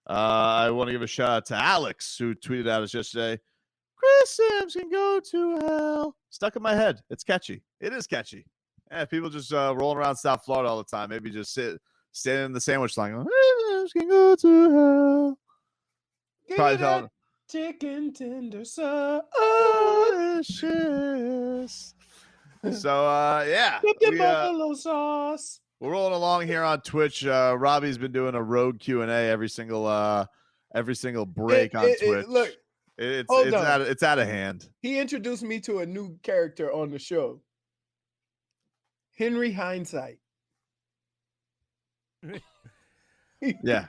I want to give a shout out to Alex, who tweeted at us yesterday. Chris Sims can go to hell. Stuck in my head. It's catchy. It is catchy. Yeah, people just rolling around South Florida all the time. Maybe just standing in the sandwich line. Going, Chris Sims can go to hell. Give Probably me that telling chicken tender sauce. delicious. So yeah, With the buffalo sauce. we're rolling along here on Twitch. Robbie's been doing a rogue Q&A every single break on Twitch. Look, it's out of hand. He introduced me to a new character on the show, Henry Hindsight. Yeah.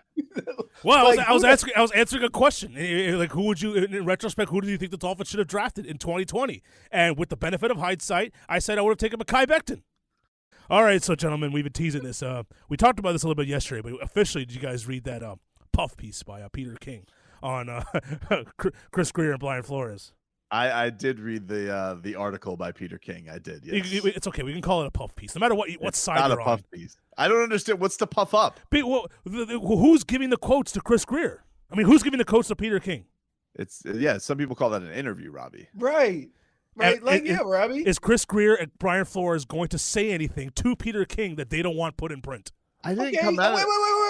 Well, I was answering a question. Like, who would you, in retrospect, who do you think the Dolphins should have drafted in 2020? And with the benefit of hindsight, I said I would have taken Mekhi Becton. All right, so gentlemen, we've been teasing this. We talked about this a little bit yesterday, but officially, did you guys read that puff piece by Peter King on Chris Greer and Brian Flores? I did read the article by Peter King. I did. Yes. It's okay. We can call it a puff piece, no matter what side not you're a puff on. Piece. I don't understand. What's the puff up? Who's giving the quotes to Chris Greer? I mean, who's giving the quotes to Peter King? It's some people call that an interview, Robbie. Right. Robbie. Is Chris Greer and Brian Flores going to say anything to Peter King that they don't want put in print? I didn't come out.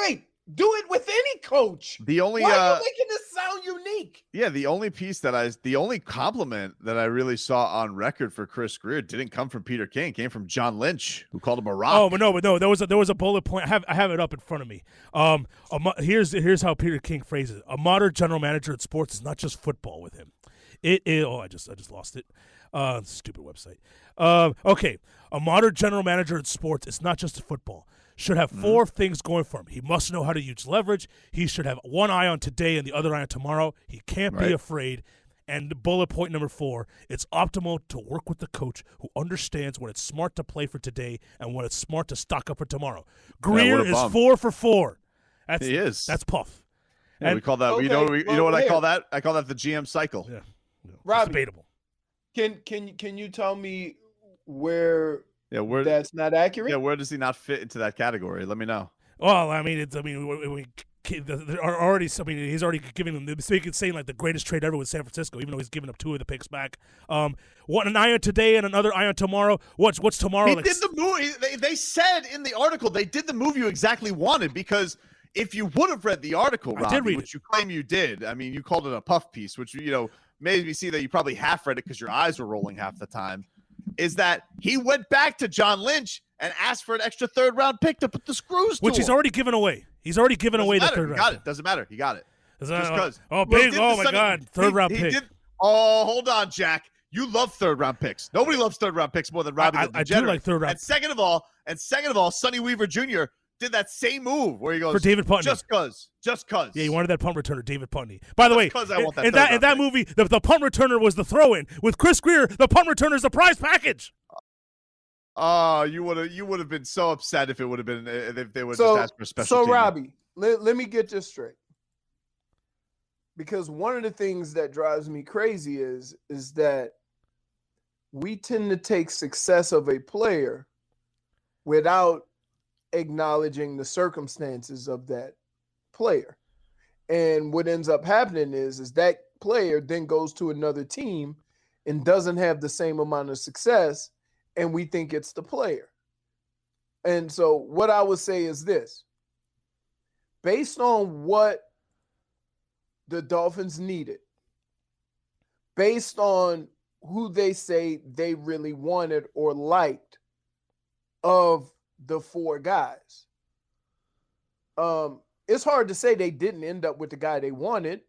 Wait. Do it with any coach. The only why are you making this sound unique? Yeah, the only compliment that I really saw on record for Chris Greer didn't come from Peter King. It came from John Lynch, who called him a rock. Oh, but no. There was a bullet point. I have it up in front of me. Here's how Peter King phrases it. A modern general manager in sports is not just football with him. It is. Oh, I just lost it. Stupid website. Okay, a modern general manager in sports is not just football. Should have four things going for him. He must know how to use leverage. He should have one eye on today and the other eye on tomorrow. He can't be afraid. And bullet point number 4, it's optimal to work with the coach who understands when it's smart to play for today and when it's smart to stock up for tomorrow. Greer is 4 for 4. He is. That's puff. Yeah, we call that. Okay, you know what I call that? I call that the GM cycle. Yeah, Robbie, debatable. Can you tell me where? Yeah, where that's not accurate. Yeah, where does he not fit into that category? Let me know. Well, I mean, there are already. I mean, he's already giving them. Saying like the greatest trade ever with San Francisco, even though he's given up 2 of the picks back. One an eye on today and another eye on tomorrow. What's tomorrow? He did the move. They said in the article they did the move you exactly wanted, because if you would have read the article, Robbie, which you claim you did, I mean, you called it a puff piece, which made me see that you probably half read it because your eyes were rolling half the time. Is that he went back to John Lynch and asked for an extra 3rd-round pick to put the screws to which he's already given away. He's already given away the 3rd round. Got it. Doesn't matter. He got it. Just because. Oh, big. Oh, my God. 3rd-round pick. Hold on, Jack. You love 3rd-round picks. Nobody loves 3rd-round picks more than Robbie. I do like 3rd-round. And second of all, Sonny Weaver Jr. did that same move where he goes for David Putney. Just cause. Yeah, he wanted that punt returner, David Putney. By the way, in that movie, the punt returner was the throw-in. With Chris Greer, the punt returner is the prize package. Oh, you would have been so upset if it would have been if they would have just asked for a special team. Robbie, let me get this straight. Because one of the things that drives me crazy is that we tend to take success of a player without acknowledging the circumstances of that player. And what ends up happening is that player then goes to another team and doesn't have the same amount of success, and we think it's the player. And so what I would say is this. Based on what the Dolphins needed, based on who they say they really wanted or liked of the 4 guys, it's hard to say they didn't end up with the guy they wanted.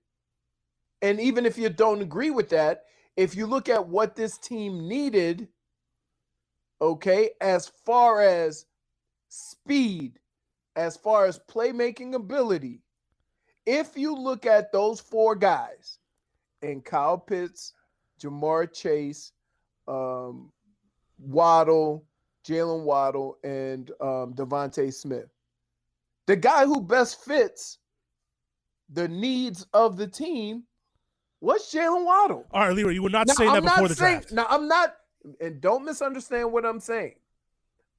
And even if you don't agree with that, if you look at what this team needed, okay, as far as speed, as far as playmaking ability, if you look at those 4 guys, and Kyle Pitts, Jamar Chase, Jalen Waddle, and Devontae Smith, the guy who best fits the needs of the team was Jalen Waddle. All right, Leroy, you were not saying that before the draft. Now, I'm not, and don't misunderstand what I'm saying.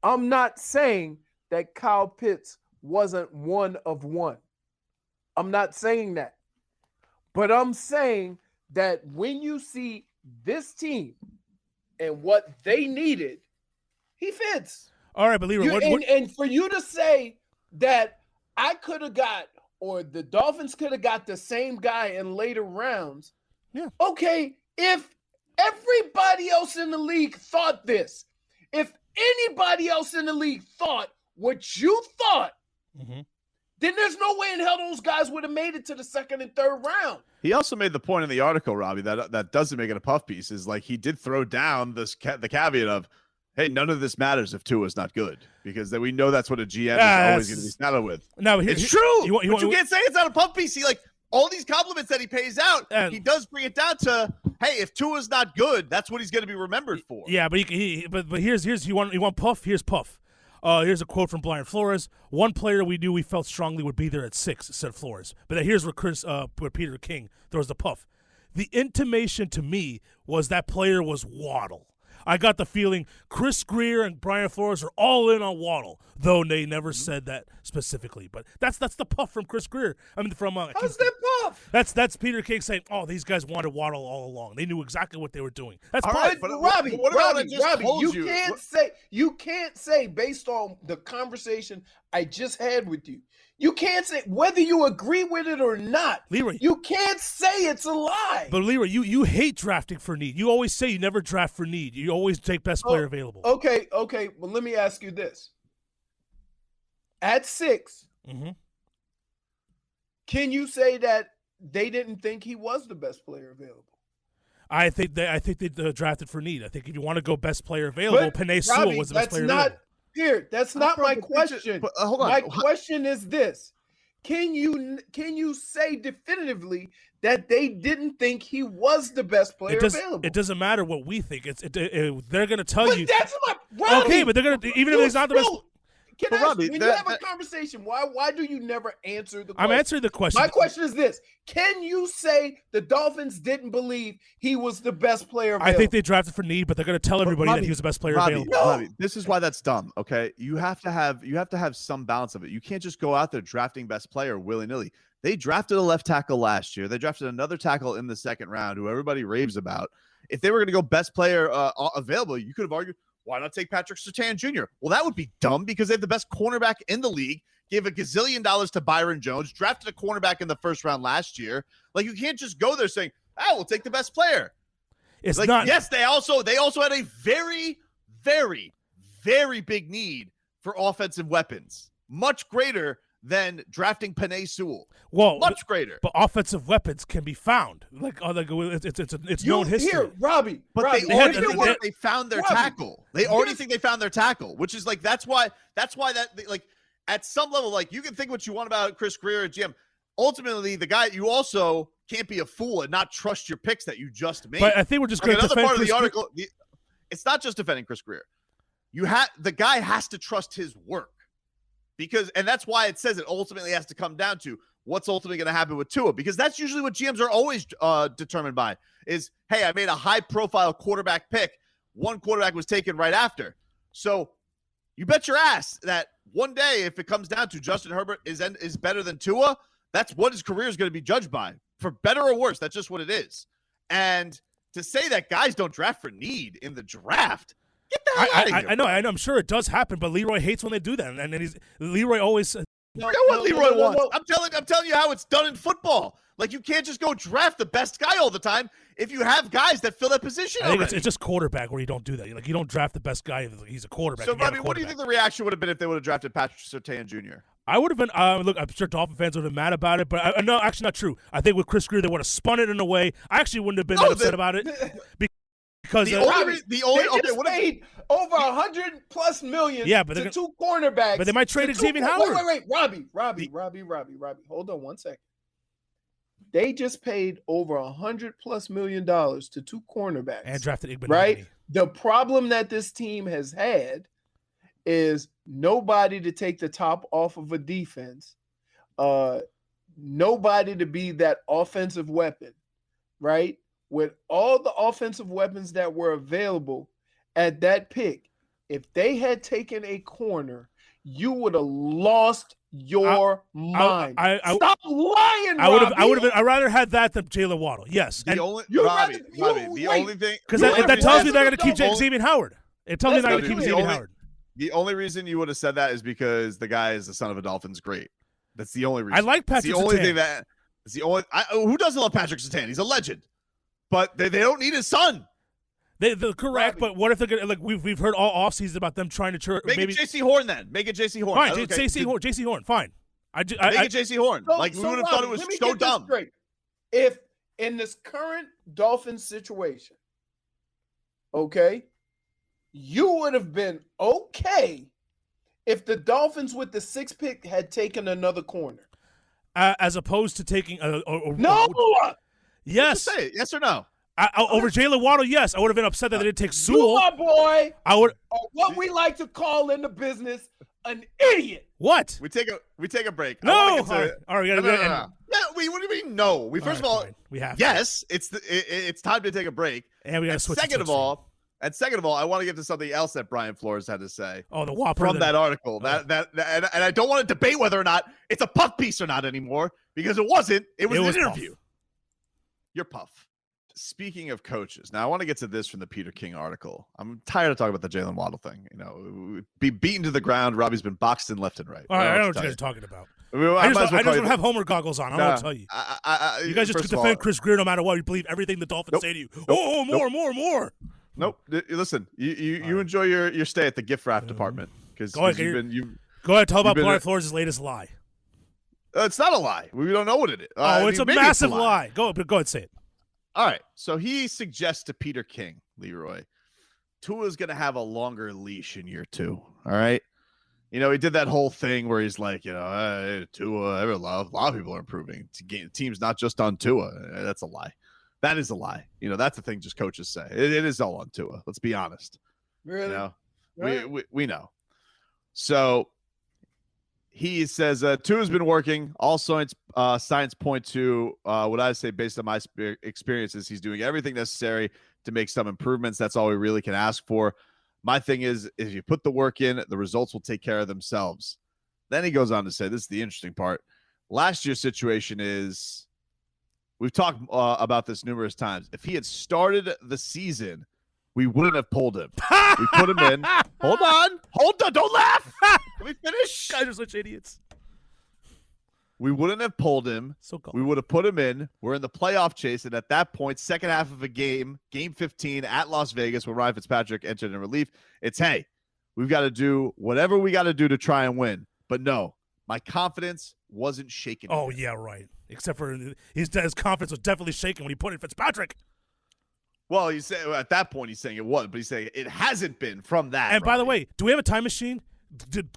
I'm not saying that Kyle Pitts wasn't one of one. I'm not saying that. But I'm saying that when you see this team and what they needed, he fits. All right, but Leroy, and for you to say that I could have got, or the Dolphins could have got the same guy in later rounds. Yeah. Okay, if everybody else in the league thought this, if anybody else in the league thought what you thought, then there's no way in hell those guys would have made it to the second and third round. He also made the point in the article, Robbie, that doesn't make it a puff piece, is like he did throw down the caveat of, hey, none of this matters if Tua's not good, because we know that's what a GM is always going to be saddled with. No, it's true. You can't say it's not a puff piece. He all these compliments that he pays out, he does bring it down to, hey, if Tua's not good, that's what he's going to be remembered for. Yeah, but but here's you want puff. Here's puff. Here's a quote from Flores. One player we knew we felt strongly would be there at 6, said Flores. But then here's where Peter King throws the puff. The intimation to me was that player was Waddle. I got the feeling Chris Greer and Brian Flores are all in on Waddle, though they never said that specifically. But that's the puff from Chris Greer. I mean, from how's that puff? That's Peter King saying, "Oh, these guys wanted Waddle all along. They knew exactly what they were doing." That's all puff. right, but Robbie, you can't say based on the conversation I just had with you. You can't say whether you agree with it or not. Leroy, you can't say it's a lie. But Leroy, you hate drafting for need. You always say you never draft for need. You always take best player available. Okay. Well, let me ask you this. At 6, can you say that they didn't think he was the best player available? I think they drafted for need. I think if you want to go best player available, Penei Sewell was the best player available. That's not my question. Hold on. My question is this: Can you say definitively that they didn't think he was the best player available? It doesn't matter what we think. They're going to tell you. That's my Robbie, okay, but they're going to even if he's not the best. When you have a conversation, why do you never answer the question? I'm answering the question. My question is this: Can you say the Dolphins didn't believe he was the best player available? I think they drafted for need, but they're going to tell everybody that he was the best player available. Robbie, this is why that's dumb. Okay, you have to have some balance of it. You can't just go out there drafting best player willy-nilly. They drafted a left tackle last year. They drafted another tackle in the second round, who everybody raves about. If they were going to go best player available, you could have argued, why not take Patrick Surtain Jr.? Well, that would be dumb because they have the best cornerback in the league, gave $1 gazillion to Byron Jones, drafted a cornerback in the first round last year. Like, you can't just go there saying, we'll take the best player. It's like, not. Yes, they also had a very, very, very big need for offensive weapons, much greater than drafting Penei Sewell. Well, much greater. But offensive weapons can be found. It's known history. Here, Robbie. But Robbie, they found their tackle. They already think they found their tackle, which is like that's why at some level, like, you can think what you want about Chris Greer at GM. Ultimately, the guy, you also can't be a fool and not trust your picks that you just made. But I think we're just going to defend another part of Chris the article. It's not just defending Chris Greer. The guy has to trust his work. And that's why it says it ultimately has to come down to what's ultimately going to happen with Tua, because that's usually what GMs are always determined by is, hey, I made a high-profile quarterback pick. One quarterback was taken right after. So you bet your ass that one day, if it comes down to Justin Herbert is better than Tua, that's what his career is going to be judged by, for better or worse. That's just what it is. And to say that guys don't draft for need in the draft, get the hell out of here. I know. I'm sure it does happen, but Leroy hates when they do that. And then Leroy always. You know what Leroy wants. I'm telling you how it's done in football. Like, you can't just go draft the best guy all the time if you have guys that fill that position. I think it's just quarterback where you don't do that. Like, you don't draft the best guy if he's a quarterback. So, Robbie, what do you think the reaction would have been if they would have drafted Patrick Surtain Jr.? I would have been. Look, I'm sure Dolphin fans would have been mad about it, but no, actually not true. I think with Chris Greer, they would have spun it in a way. I actually wouldn't have been that upset about it. Because they just paid over $100+ million to 2 cornerbacks. But they might trade Xavier Howard. Wait, Robbie. Hold on one second. They just paid over $100+ million to 2 cornerbacks and drafted Igbenogany. Right. The problem that this team has had is nobody to take the top off of a defense, nobody to be that offensive weapon, right? With all the offensive weapons that were available at that pick, if they had taken a corner, you would have lost your mind. Stop lying, I'd rather had that than Jalen Waddle. Yes. The only thing, because that tells me they're going to keep Xavier Howard. It tells me they're going to keep Xavier Howard. The only reason you would have said that is because the guy is the son of a Dolphins great. That's the only reason. I like Patrick. It's the only thing that. It's the only. who doesn't love Patrick Surtain? He's a legend. But they don't need his son. They're correct, but what if they're gonna, like we've heard all offseason about them trying to make it J.C. Horn then. Make it J.C. Horn. Fine, J.C. Horn. Fine. Make it J.C. Horn. We would have thought it was so dumb. If in this current Dolphins situation, okay, you would have been okay if the Dolphins with the 6th pick had taken another corner, as opposed to taking no. Yes. Say it. Yes or no? Over Jalen Waddle, yes. I would have been upset that they didn't take Sewell. You, my boy, I would. What we like to call in the business an idiot. What? We take a break. No. All right. No. What do you mean no? First of all, we have. Yes, it's time to take a break. And we got to switch. Second of all, I want to get to something else that Brian Flores had to say. Oh, the Whopper from that article. And I don't want to debate whether or not it's a puff piece or not anymore, because it wasn't. It was an interview. Puff. You're puff. Speaking of coaches, now I want to get to this from the Peter King article. I'm tired of talking about the Jalen Waddle thing. Be beaten to the ground. Robbie's been boxed in left and right. All right, I don't know what you guys are talking about. I just don't have Homer goggles on. I don't want to tell you. You guys just defend Chris Greer no matter what. You believe everything the Dolphins say to you. More. Nope. Listen, you enjoy your stay at the gift wrap department, because go ahead. Tell about Brian Flores' latest lie. It's not a lie. We don't know what it is. It's a massive lie. Go ahead, say it. All right, so he suggests to Peter King, Leroy, Tua's going to have a longer leash in year 2, all right? He did that whole thing where he's like, Tua, a lot of people are improving. Team's not just on Tua. That's a lie. That is a lie. That's the thing just coaches say. It is all on Tua. Let's be honest. Really? We know. So he says, Tua's been working. All signs point to what I say based on my experiences. He's doing everything necessary to make some improvements. That's all we really can ask for. My thing is, if you put the work in, the results will take care of themselves. Then he goes on to say, this is the interesting part. Last year's situation is, we've talked about this numerous times. If he had started the season, we wouldn't have pulled him. We put him in. Hold on. Don't laugh. Let me finish. Guys are such idiots. We wouldn't have pulled him. We would have put him in. We're in the playoff chase. And at that point, second half of a game 15 at Las Vegas, where Ryan Fitzpatrick entered in relief, it's, hey, we've got to do whatever we got to do to try and win. But no, my confidence wasn't shaken. Oh, yeah, right. Except for his confidence was definitely shaken when he put in Fitzpatrick. Well, at that point he's saying it was, but he's saying it hasn't been from that. And by the way, do we have a time machine?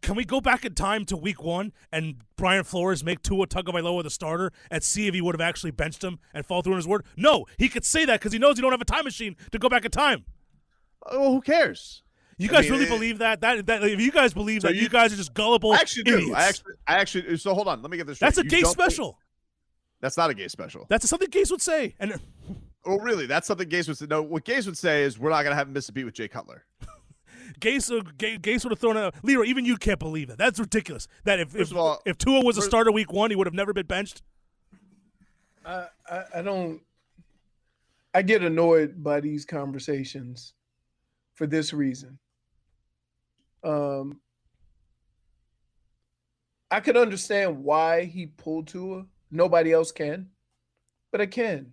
Can we go back in time to week 1 and Brian Flores make Tua Tagovailoa the starter and see if he would have actually benched him and fall through on his word? No, he could say that because he knows you don't have a time machine to go back in time. Oh, who cares? You guys really believe that? That if you guys believe that, you guys are just gullible. I actually do. Idiots. I actually. So hold on. Let me get this straight. That's a gay special. That's not a gay special. That's something Gase would say. And oh, really? That's something Gase would say. No, what Gase would say is, we're not going to have him miss a beat with Jay Cutler. Gase would have thrown a Leroy. Even you can't believe that. That's ridiculous. That if Tua was a starter week 1, he would have never been benched. I don't. I get annoyed by these conversations for this reason. I could understand why he pulled Tua. Nobody else can, but I can,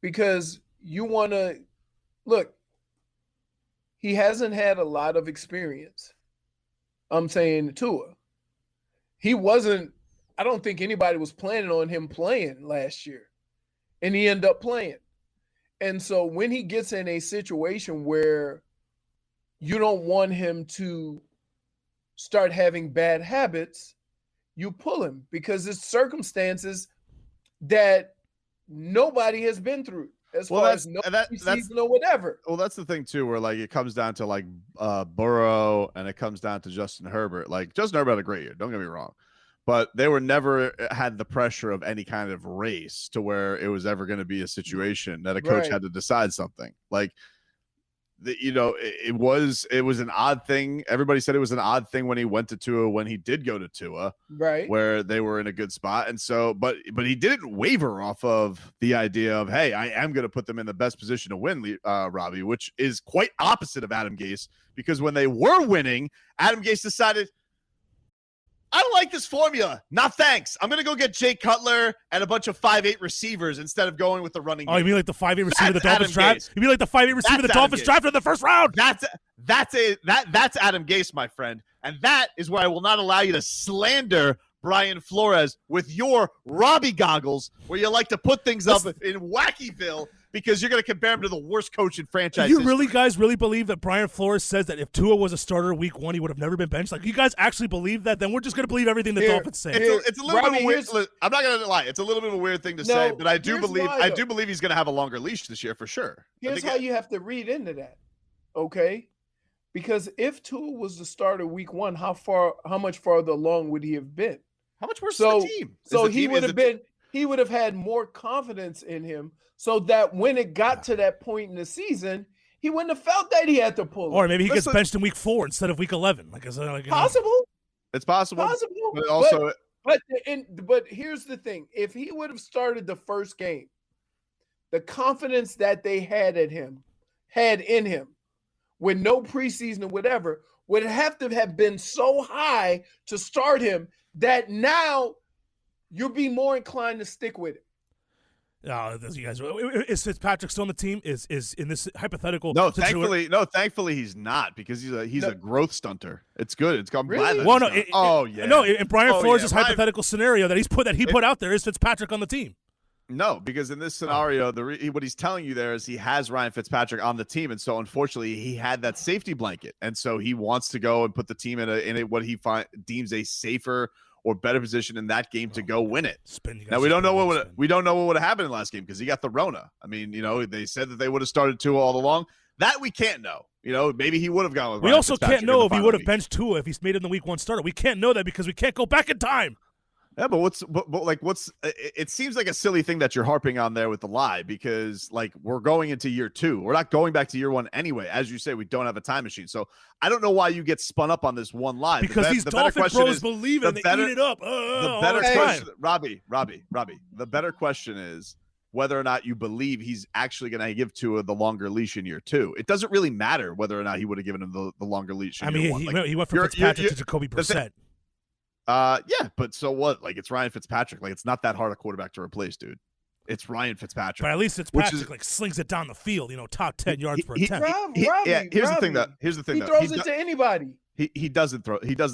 because you want to look. He hasn't had a lot of experience. I'm saying Tua. He wasn't. I don't think anybody was planning on him playing last year, and he ended up playing. And so when he gets in a situation where you don't want him to start having bad habits, you pull him, because it's circumstances that nobody has been through as far as season or whatever. Well, that's the thing too, where like it comes down to like Burrow and it comes down to Justin Herbert. Like Justin Herbert had a great year, don't get me wrong, but they were never had the pressure of any kind of race to where it was ever going to be a situation that a coach had to decide something. Like it was an odd thing. Everybody said it was an odd thing when he went to Tua, when he did go to Tua, right, where they were in a good spot. And so, but he didn't waver off of the idea of, hey, I am going to put them in the best position to win, Robbie, which is quite opposite of Adam Gase, because when they were winning, Adam Gase decided, I don't like this formula. Not thanks. I'm going to go get Jay Cutler and a bunch of 5'8" receivers instead of going with the running game. Oh, you mean like the 5'8" receiver the Dolphins draft? You mean like the 5'8" receiver the Dolphins drafted in the first round? That's Adam Gase, my friend. And that is where I will not allow you to slander Brian Flores with your Robbie goggles, where you like to put things up in Wackyville because you're going to compare him to the worst coach in franchise history. You really guys really believe that Brian Flores says that if Tua was a starter week 1, he would have never been benched? Like, you guys actually believe that? Then we're just going to believe everything the Dolphins say. It's a little bit of a weird. I'm not going to lie. It's a little bit of a weird thing to say, but I do believe he's going to have a longer leash this year for sure. Here's how you have to read into that, okay? Because if Tua was the starter week 1, how much farther along would he have been? How much worse is the team? So he would have had more confidence in him, so that when it got to that point in the season, he wouldn't have felt that he had to pull. Or maybe he gets benched in week 4 instead of week 11. Possible. It's possible. But also, but here's the thing: if he would have started the first game, the confidence that they had in him, with no preseason or whatever, would have to have been so high to start him that now you'll be more inclined to stick with it. You guys, is Fitzpatrick still on the team? Is in this hypothetical? Thankfully he's not, because he's a growth stunter. It's good. It's gone. Really? In Brian Flores' hypothetical scenario that he put out there, is Fitzpatrick on the team? No, because in this scenario, what he's telling you there is he has Ryan Fitzpatrick on the team, and so unfortunately he had that safety blanket, and so he wants to go and put the team in what he deems a safer or better position in that game to go win it. Now we don't know what would have happened in the last game because he got the Rona. I mean, they said that they would have started Tua all along. That we can't know. Maybe he would have gone with. We also can't know if he would have benched Tua if he's made it in the week 1 starter. We can't know that because we can't go back in time. Yeah, but it seems like a silly thing that you're harping on there with the lie, because we're going into year 2. We're not going back to year 1 anyway. As you say, we don't have a time machine. So I don't know why you get spun up on this one lie. Because these Dolphin bros believe it and they eat it up. The better question, Robbie, the better question is whether or not you believe he's actually going to give Tua the longer leash in year 2. It doesn't really matter whether or not he would have given him the longer leash in year 1. He went from Fitzpatrick to Jacoby Brissett. Yeah, but so what? It's Ryan Fitzpatrick. It's not that hard a quarterback to replace, dude. It's Ryan Fitzpatrick. But at least Fitzpatrick slings it down the field, top 10 yards per attempt. Here's the thing. He throws it to anybody. He doesn't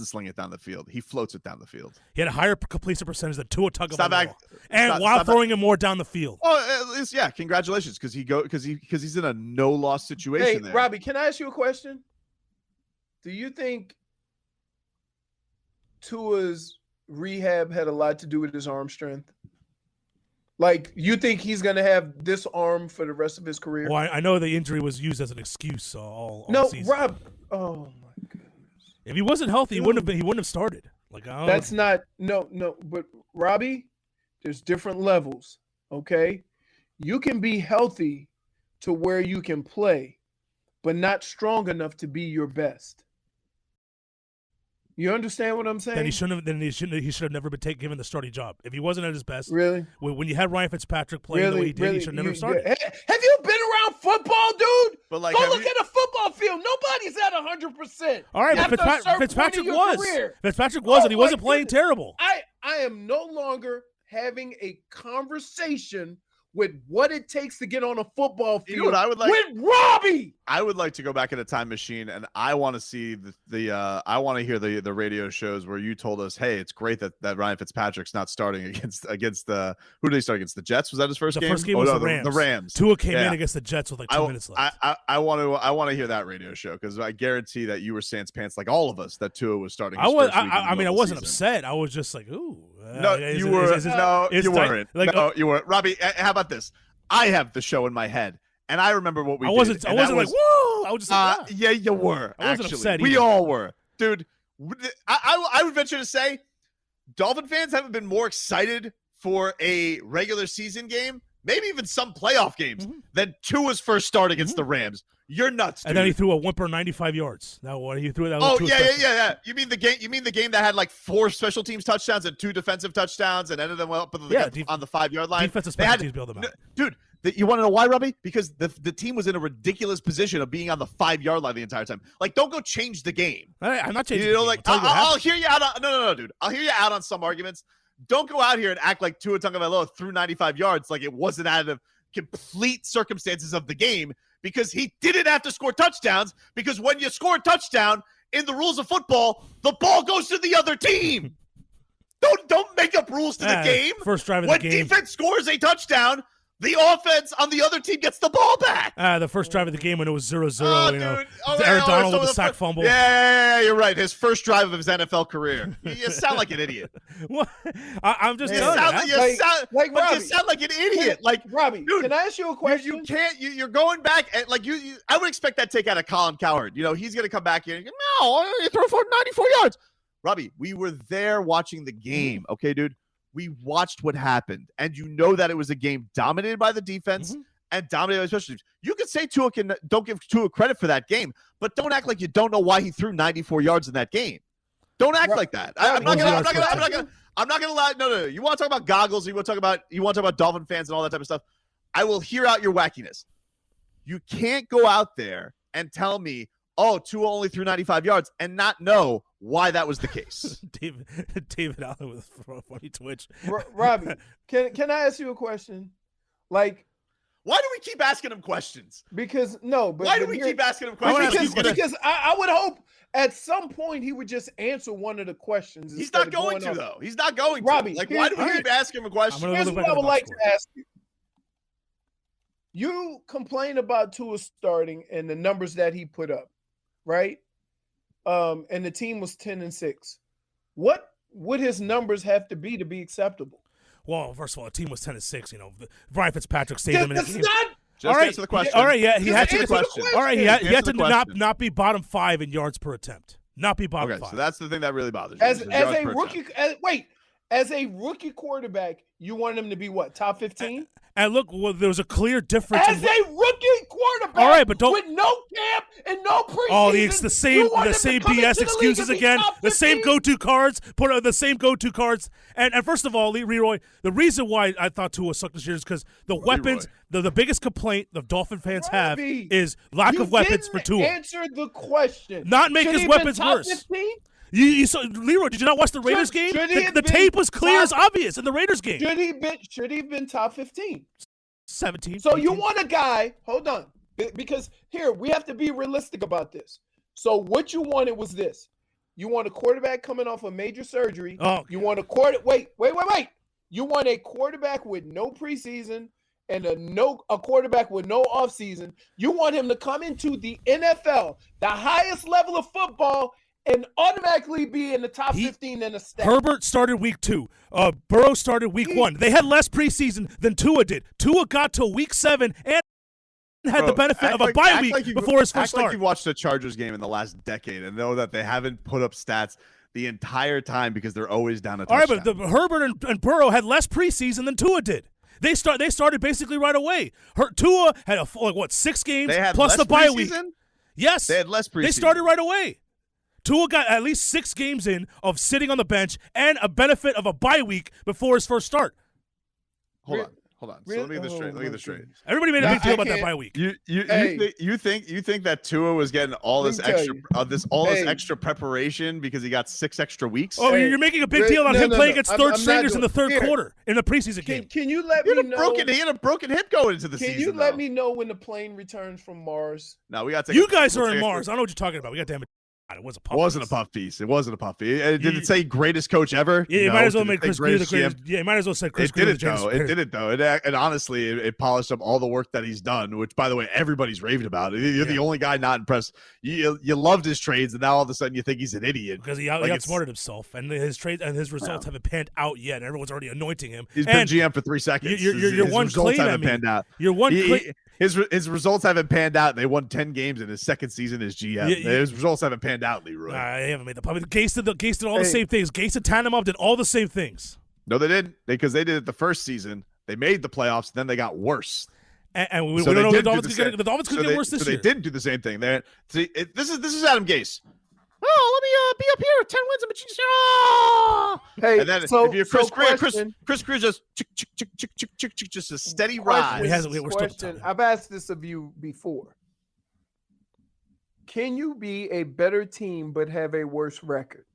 sling it down the field. He floats it down the field. He had a higher completion percentage than Tua Tagovailoa, while throwing him more down the field. Oh, at least, yeah, congratulations, because he's in a no loss situation. Hey, Robbie, can I ask you a question? Do you think Tua's rehab had a lot to do with his arm strength? You think he's going to have this arm for the rest of his career? Well, I know the injury was used as an excuse all season. Rob. Oh my goodness! If he wasn't healthy, he wouldn't have started. That's not no. But Robbie, there's different levels. Okay, you can be healthy to where you can play, but not strong enough to be your best. You understand what I'm saying? Then he should have never been given the starting job. If he wasn't at his best, really, when you had Ryan Fitzpatrick playing the way he did, he should have never started. Have you been around football, dude? But go look at a football field. Nobody's at 100%. All right, but Fitzpatrick was. Fitzpatrick was, and he wasn't playing terrible. I am no longer having a conversation with what it takes to get on a football field. You know what I would like? With Robbie! I would like to go back in a time machine, and I want to see I want to hear the radio shows where you told us, hey, it's great that Ryan Fitzpatrick's not starting against who did he start against? The Jets? Was that his first game? The first game was the Rams. The Rams. Tua came in against the Jets with 2 minutes left. I want to hear that radio show, because I guarantee that you were sans pants like all of us that Tua was starting. I wasn't upset. I was just like, ooh. You weren't. You weren't. Robbie, how about this? I have the show in my head, and I remember what we did. I wasn't like, whoa! I was just like, yeah, you were. I wasn't upset We either. all were, dude. I would venture to say, Dolphin fans haven't been more excited for a regular season game maybe even some playoff games, than Tua's first start against the Rams. You're nuts, dude. And then he threw a whimper 95 yards. That one he threw that. Oh yeah. You mean the game that had like 4 special teams touchdowns and 2 defensive touchdowns and ended them up on the 5-yard line. Defensive special teams bailed them out. Dude, you want to know why, Robbie? Because the team was in a ridiculous position of being on the 5-yard line the entire time. Like, don't go change the game. I'm not changing. I'll hear you out on no, dude. I'll hear you out on some arguments. Don't go out here and act like Tua Tagovailoa threw 95 yards like it wasn't out of complete circumstances of the game, because he didn't have to score touchdowns, because when you score a touchdown in the rules of football, the ball goes to the other team. Don't make up rules to the game. First drive of when the game. Defense scores a touchdown, the offense on the other team gets the ball back. The first drive of the game when it was 0-0, Aaron Donald with the sack fumble. Yeah, you're right. His first drive of his NFL career. You sound like an idiot. What? I'm just you telling sound like an idiot. Like, Robbie, dude, can I ask you a question? You can't. You're going back and I would expect that take out of Colin Cowherd. He's going to come back here and go, no, you throw for 94 yards. Robbie, we were there watching the game. Okay, dude. We watched what happened, and that it was a game dominated by the defense and dominated by special teams. You could say don't give Tua credit for that game, but don't act like you don't know why he threw 94 yards in that game. Don't act like that. I'm not gonna lie. No. You want to talk about goggles? You want to talk about Dolphin fans and all that type of stuff? I will hear out your wackiness. You can't go out there and tell me, oh, Tua only threw 95 yards and not know why that was the case. David Allen with a funny twitch. Robbie, can I ask you a question? Like, why do we keep asking him questions? Because why do we keep asking him questions? Because I would hope at some point he would just answer one of the questions. He's not going to, though. He's not going to. Robbie, like, why do we keep asking him a question? Here's what I would like to ask you. You complain about Tua starting and the numbers that he put up, right? And the team was 10-6. What would his numbers have to be acceptable? Well, first of all, the team was 10-6. Brian Fitzpatrick saved them in the game. Just answer the question. All right, yeah, he had to. All right, he had to not be bottom 5 in yards per attempt. Not be bottom 5. Okay, so that's the thing that really bothers you. As a rookie quarterback, you want him to be what, top 15? And look, there was a clear difference. As a rookie quarterback, all right, but don't, with no camp and no preseason. Oh, the same BS excuses again. The same go-to cards. Put on the same go-to cards. And first of all, Leroy, the reason why I thought Tua sucked this year is because the weapons. The biggest complaint the Dolphin fans have is lack of weapons for Tua. Answer the question. Not make his weapons worse. 15? You saw, Leroy, did you not watch the Raiders game? The tape was clear as obvious in the Raiders game. Should he have been top 15? 17. So 15. You want a guy, hold on, because here, we have to be realistic about this. So what you wanted was this. You want a quarterback coming off a major surgery. Oh, you want wait. You want a quarterback with no preseason and a quarterback with no offseason. You want him to come into the NFL, the highest level of football, and automatically be in the top 15 in the stats. Herbert started week 2. Burrow started week 1. They had less preseason than Tua did. Tua got to week 7 and had the benefit of a bye week before his first start. Like you've watched a Chargers game in the last decade and know that they haven't put up stats the entire time because they're always down a touchdown. All right, but Herbert and Burrow had less preseason than Tua did. They started basically right away. Tua had 6 games plus the bye week. Yes, they had less preseason. They started right away. Tua got at least 6 games in of sitting on the bench and a benefit of a bye week before his first start. Hold on. So let me get this straight. Everybody made a big deal about that bye week. You think that Tua was getting all this extra preparation because he got 6 extra weeks? Oh, you're making a big deal on him playing against third stringers in the third quarter in the preseason game. Can you let me know? He had a broken hip going into the season. Can you let me know when the plane returns from Mars? No, we got to. You guys are in Mars. I know what you're talking about. We got damn it. It was a puff. It wasn't a puff piece. It wasn't a puff piece. Did it say greatest coach ever? Yeah, you might as well make Chris Greer the greatest. Yeah, you might as well say Chris Greer the greatest. It didn't though. And honestly, it polished up all the work that he's done. Which, by the way, everybody's raving about. You're the only guy not impressed. You loved his trades, and now all of a sudden you think he's an idiot because he outsmarted himself, and his trades and his results haven't panned out yet. And everyone's already anointing him. He's been GM for 3 seconds. Your one claim haven't panned out. Your one his results haven't panned out. They won 10 games in his second season as GM. His results haven't panned out, Leroy. They haven't made the public. Gase did all the same things. Gase and Tannenbaum did all the same things. No, they didn't. Because they did it the first season, They made the playoffs, then they got worse. And we don't know the Dolphins could get worse this year. They didn't do the same thing. This is Adam Gase. Oh, let me be up here. 10 wins. Hey, and then if you're Chris Greer just a steady ride. I've asked this of you before. Can you be a better team but have a worse record?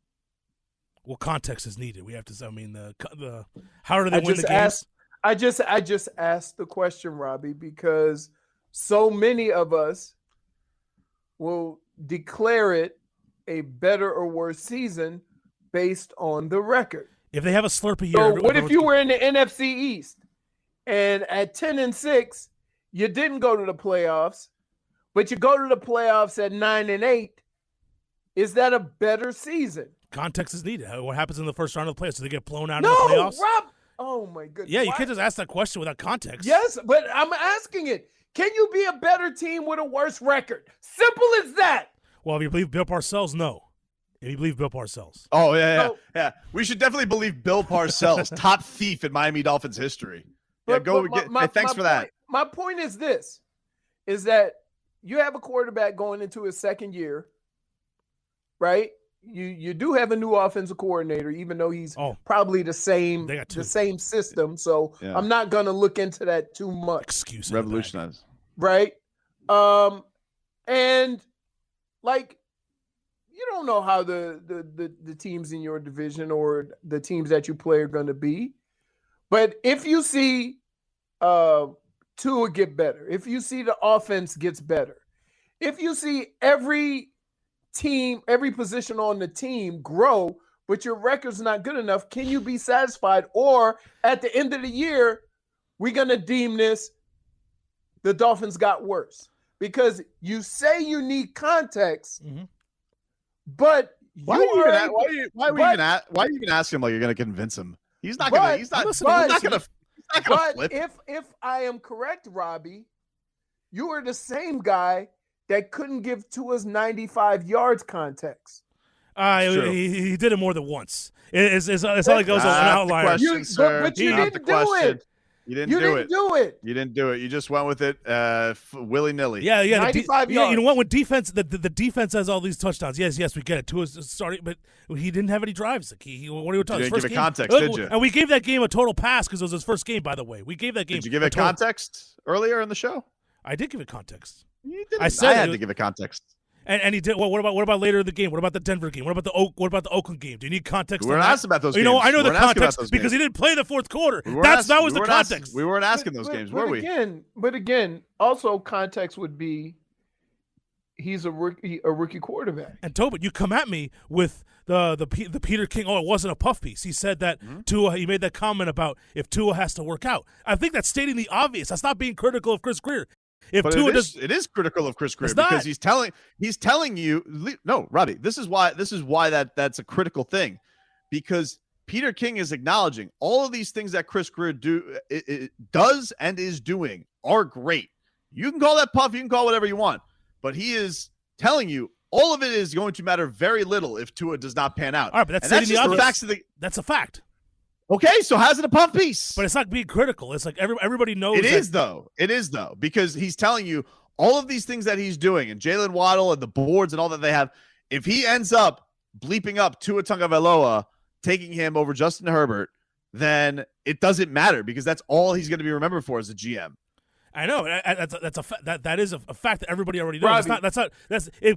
Well, context is needed. We have to. I mean, the how do they win the games? I just asked the question, Robbie, because so many of us will declare it a better or worse season based on the record. If they have a Slurpee year. So what if you were in the NFC East and at 10-6, you didn't go to the playoffs, but you go to the playoffs at 9-8? Is that a better season? Context is needed. What happens in the first round of the playoffs? Do they get blown out in the playoffs? Rob. Oh my goodness. Yeah, you can't just ask that question without context. Yes, but I'm asking it. Can you be a better team with a worse record? Simple as that. Well, if you believe Bill Parcells, no. If you believe Bill Parcells. Oh, yeah. We should definitely believe Bill Parcells, top thief in Miami Dolphins history. Thanks for that. My point is this, is that you have a quarterback going into his second year, right? You do have a new offensive coordinator, even though he's probably the same system. So I'm not going to look into that too much. Excuse revolutionize. Right? And like, you don't know how the teams in your division or the teams that you play are going to be. But if you see Tua get better, if you see the offense gets better, if you see every position on the team grow, but your record's not good enough, can you be satisfied? Or at the end of the year, we're going to deem this the Dolphins got worse? Because you say you need context, but why are you even asking him like you're going to convince him? He's not going to flip. If I am correct, Robbie, you are the same guy that couldn't give Tua's 95 yards context. He did it more than once. It's not like it was an outlier. But you didn't do it. You didn't do it. You didn't do it. You just went with it willy-nilly. Yeah. 95 yards. You know what? When defense, the defense has all these touchdowns. Yes, we get it. Tua's starting, but he didn't have any drives. Like what are you talking? You didn't give it context, did you? And we gave that game a total pass because it was his first game. By the way, we gave that game. Did you give it context earlier in the show? I did give it context. You didn't. I had to give it context. And he did. Well, what about later in the game? What about the Denver game? What about the Oakland game? Do you need context? We weren't asking about those games. I know the context because he didn't play the fourth quarter. That was the context. We weren't asking those games, were we? But again, also context would be he's a rookie quarterback. And Tobin, you come at me with the Peter King. Oh, it wasn't a puff piece. He said that Tua. He made that comment about if Tua has to work out. I think that's stating the obvious. That's not being critical of Chris Greer. It is critical of Chris Greer because he's telling you no, Robbie. This is why that's a critical thing, because Peter King is acknowledging all of these things that Chris Greer does and is doing are great. You can call that puff, you can call whatever you want, but he is telling you all of it is going to matter very little if Tua does not pan out. All right, but that's just the facts of that's a fact. Okay, so how's it a puff piece? But it's not being critical. It's like everybody knows. It is though, because he's telling you all of these things that he's doing, and Jalen Waddle and the boards and all that they have. If he ends up bleeping up Tua Tagovailoa, taking him over Justin Herbert, then it doesn't matter because that's all he's going to be remembered for as a GM. I know that is a fact that everybody already knows.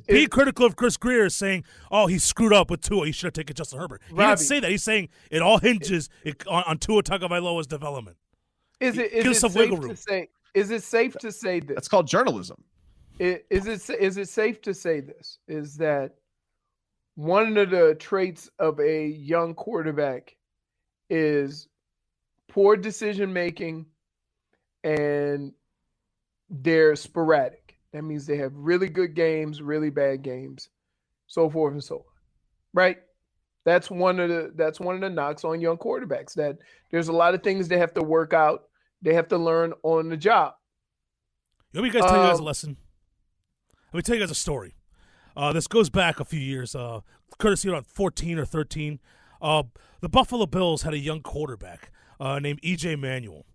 Being critical of Chris Greer is saying, "Oh, he screwed up with Tua. He should have taken Justin Herbert." He didn't say that. He's saying it all hinges on Tua Tagovailoa's development. Is it safe to say this? That's called journalism. Is it safe to say this? Is that one of the traits of a young quarterback is poor decision making and they're sporadic. That means they have really good games, really bad games, so forth and so on. Right? That's one of the knocks on young quarterbacks, that there's a lot of things they have to work out. They have to learn on the job. Let me tell you guys a lesson. Let me tell you guys a story. This goes back a few years, courtesy around 14 or 13. The Buffalo Bills had a young quarterback named E.J. Manuel.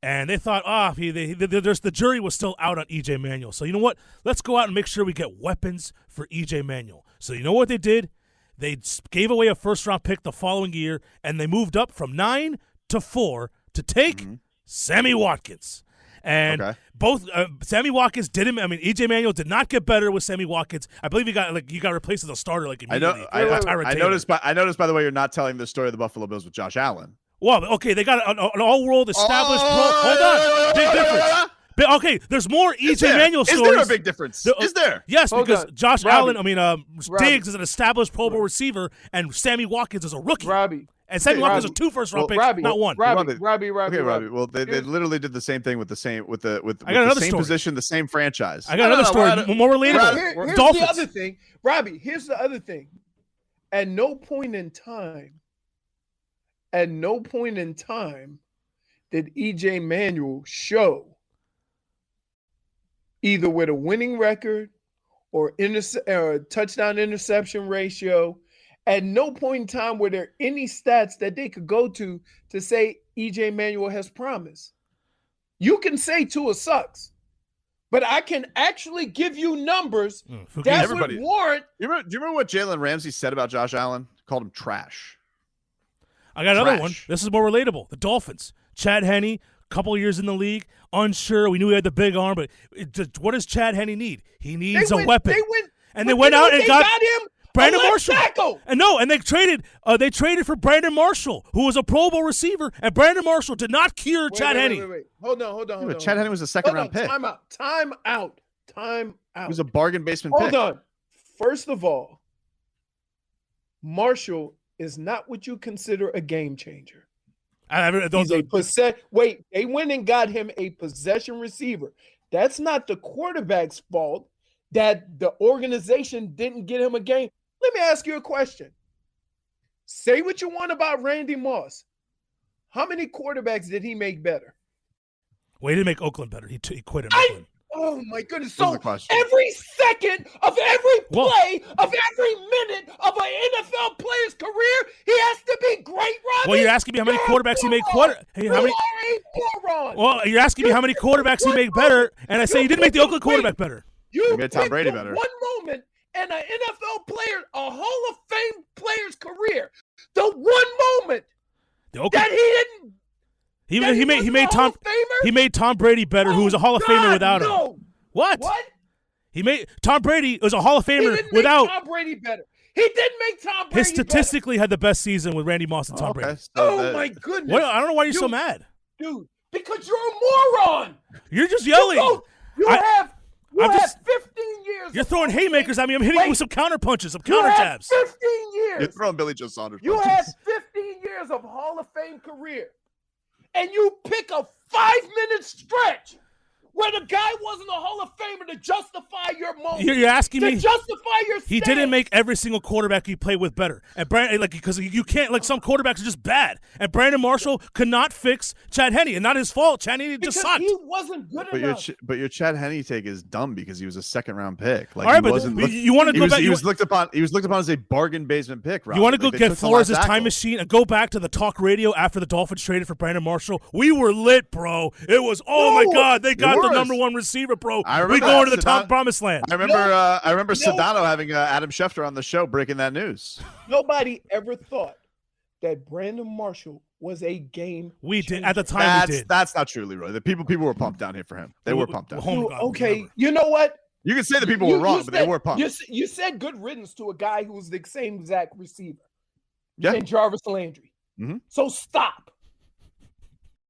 And they thought, the jury was still out on E.J. Manuel. So you know what? Let's go out and make sure we get weapons for E.J. Manuel. So you know what they did? They gave away a first-round pick the following year, and they moved up from 9 to 4 to take Sammy Watkins. And both Sammy Watkins didn't. I mean, E.J. Manuel did not get better with Sammy Watkins. I believe he got replaced as a starter immediately. I noticed. By the way, you're not telling the story of the Buffalo Bills with Josh Allen. Well, okay, they got an all-world established Hold on. Big difference. Okay, there's more E.J. Manuel stories. Is there a big difference? Is there? Yes, because Josh Allen, Diggs is an established Pro Bowl receiver, and Sammy Watkins is a rookie. And Sammy Watkins is 2 first-round picks, not 1. Robbie. Well, they literally did the same thing with the same position, the same franchise. I got another story, more relatable. Here's Dolphins. the other thing, Robbie. Here's the other thing. At no point in time did E.J. Manuel show either with a winning record or touchdown interception ratio. At no point in time were there any stats that they could go to say E.J. Manuel has promise. You can say Tua sucks, but I can actually give you numbers that would warrant. Do you remember what Jalen Ramsey said about Josh Allen? Called him trash. I got another one. This is more relatable. The Dolphins. Chad Henne, couple years in the league, unsure. We knew he had the big arm, but what does Chad Henne need? He needs a weapon. They went out and got him. Brandon Marshall. And they traded for Brandon Marshall, who was a Pro Bowl receiver, and Brandon Marshall did not cure Chad Henne. Wait. Hold on. Chad Henne was a second-round pick. Time out. He was a bargain basement pick. Hold on. First of all, Marshall is not what you consider a game changer. They went and got him a possession receiver. That's not the quarterback's fault that the organization didn't get him a game. Let me ask you a question. Say what you want about Randy Moss. How many quarterbacks did he make better? Well, he didn't make Oakland better. He quit in Oakland. Oh, my goodness. So every second of every play, of every minute of an NFL player's career, he has to be great, Robbie. Well, you're asking me how many quarterbacks he made Well, you're asking me how many quarterbacks he made better, and I say he didn't make the Oakland quarterback better. You made Tom Brady better. One moment in an NFL player, a Hall of Fame player's career, the one moment that he didn't. He made Tom Brady better, who was a Hall of Famer without him. What? He made Tom Brady was a Hall of Famer without Tom Brady better. He didn't make Tom Brady. He statistically had the best season with Randy Moss and Tom Brady. So my goodness! I don't know why you're so mad, dude. Because you're a moron. You're just yelling. You have 15 years. You're throwing haymakers at me. I'm hitting you with some counter punches, some counter jabs. 15 years. You're throwing Billy Joe Saunders. You had 15 years of Hall of Fame career. And you pick a 5-minute stretch where the guy wasn't a Hall of Famer to justify your moment. You're asking me to justify your stance. He didn't make every single quarterback he played with better. And because you can't, some quarterbacks are just bad. And Brandon Marshall could not fix Chad Henne, and not his fault. Chad Henne just sucked. He wasn't good enough. But your Chad Henne take is dumb because he was a second-round pick. All right, you want to go back? He was looked upon as a bargain basement pick. Rob. You want to go get Flores' time machine and go back to the talk radio after the Dolphins traded for Brandon Marshall? We were lit, bro. It was my God, they got the number one receiver. Bro, we going to the top promised land. I remember Sedano having Adam Schefter on the show breaking that news. Nobody ever thought that Brandon Marshall was a game. We did at the time. That's not true, Leroy. The people were pumped down here for him. They were pumped down. Okay, you know what? You can say the people were wrong, but they were pumped. You said good riddance to a guy who was the same exact receiver. Yeah, and Jarvis Landry. Mm-hmm. So stop.